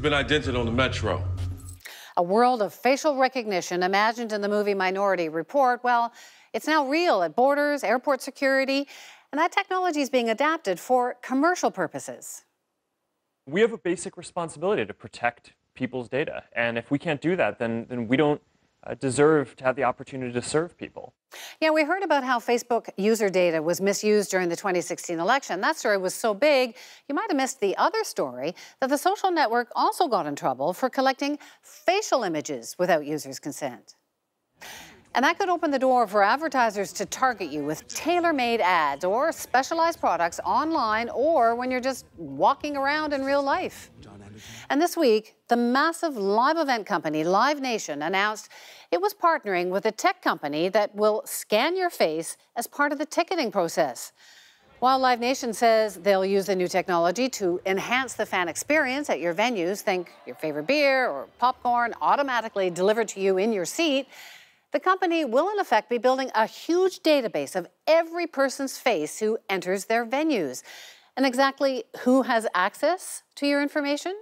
been identified on the metro. A world of facial recognition imagined in the movie Minority Report, well, it's now real at borders, airport security, and that technology is being adapted for commercial purposes. We have a basic responsibility to protect people's data, and if we can't do that, then we don't deserve to have the opportunity to serve people. Yeah, we heard about how Facebook user data was misused during the 2016 election. That story was so big, you might have missed the other story that the social network also got in trouble for collecting facial images without users' consent. And that could open the door for advertisers to target you with tailor-made ads or specialized products online or when you're just walking around in real life. And this week, the massive live event company Live Nation announced it was partnering with a tech company that will scan your face as part of the ticketing process. While Live Nation says they'll use the new technology to enhance the fan experience at your venues, think your favorite beer or popcorn automatically delivered to you in your seat, the company will in effect be building a huge database of every person's face who enters their venues. And exactly who has access to your information?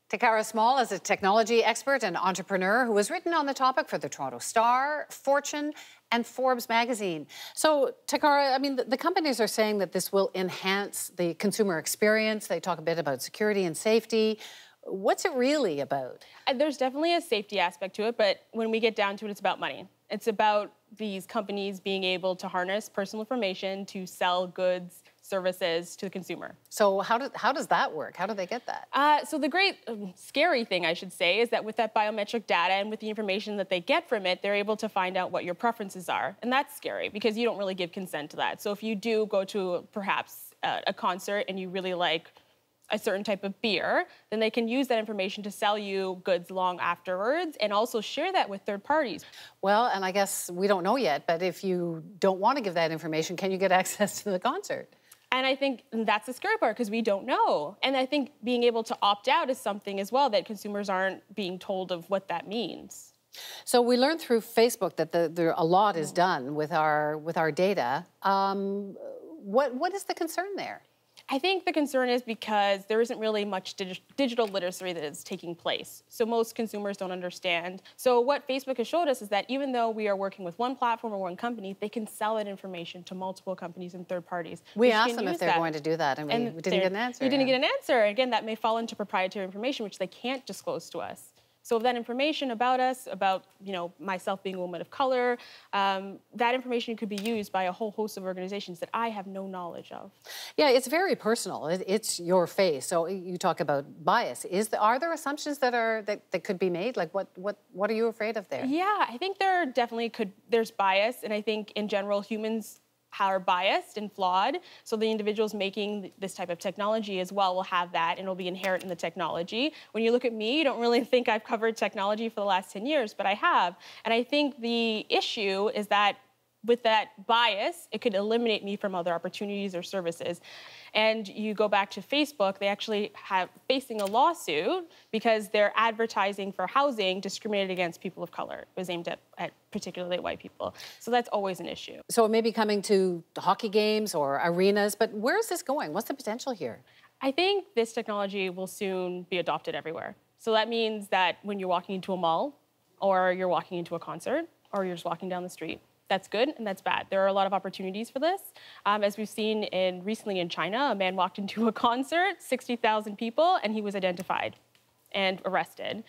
Takara Small is a technology expert and entrepreneur who has written on the topic for the Toronto Star, Fortune, and Forbes magazine. So, Takara, I mean, the companies are saying that this will enhance the consumer experience. They talk a bit about security and safety. What's it really about? There's definitely a safety aspect to it, but when we get down to it, it's about money. It's about these companies being able to harness personal information to sell goods, services to the consumer. So how does that work? How do they get that? So the great scary thing, I should say, is that with that biometric data and with the information that they get from it, they're able to find out what your preferences are. And that's scary because you don't really give consent to that. So if you do go to perhaps a concert and you really like a certain type of beer, then they can use that information to sell you goods long afterwards and also share that with third parties. Well, and I guess we don't know yet, but if you don't want to give that information, can you get access to the concert? And I think that's the scary part because we don't know. And I think being able to opt out is something as well that consumers aren't being told of what that means. So we learned through Facebook that a lot is done with our data. What is the concern there? I think the concern is because there isn't really much digital literacy that is taking place. So most consumers don't understand. So what Facebook has showed us is that even though we are working with one platform or one company, they can sell that information to multiple companies and third parties. We asked them if they're going to do that, and we didn't get an answer. We didn't get an answer. Again, that may fall into proprietary information, which they can't disclose to us. So that information about us, about myself being a woman of color, that information could be used by a whole host of organizations that I have no knowledge of. Yeah, it's very personal. It's your face. So you talk about bias. Are there assumptions that could be made? Like what are you afraid of there? Yeah, I think there definitely there's bias, and I think in general humans are biased and flawed. So the individuals making this type of technology as well will have that, and it'll be inherent in the technology. When you look at me, you don't really think I've covered technology for the last 10 years, but I have. And I think the issue is that with that bias, it could eliminate me from other opportunities or services. And you go back to Facebook, they actually have facing a lawsuit because their advertising for housing discriminated against people of color. It was aimed at particularly white people. So that's always an issue. So it may be coming to hockey games or arenas, but where is this going? What's the potential here? I think this technology will soon be adopted everywhere. So that means that when you're walking into a mall, or you're walking into a concert, or you're just walking down the street, that's good and that's bad. There are a lot of opportunities for this. As we've seen recently in China, a man walked into a concert, 60,000 people, and he was identified and arrested.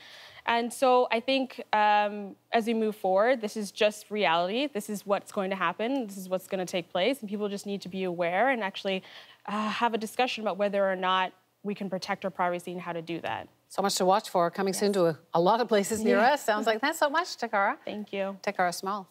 And so I think as we move forward, this is just reality. This is what's going to happen. This is what's going to take place. And people just need to be aware and actually have a discussion about whether or not we can protect our privacy and how to do that. So much to watch for coming soon to a lot of places near us. Sounds like. Thanks so much, Takara. Thank you. Takara Small.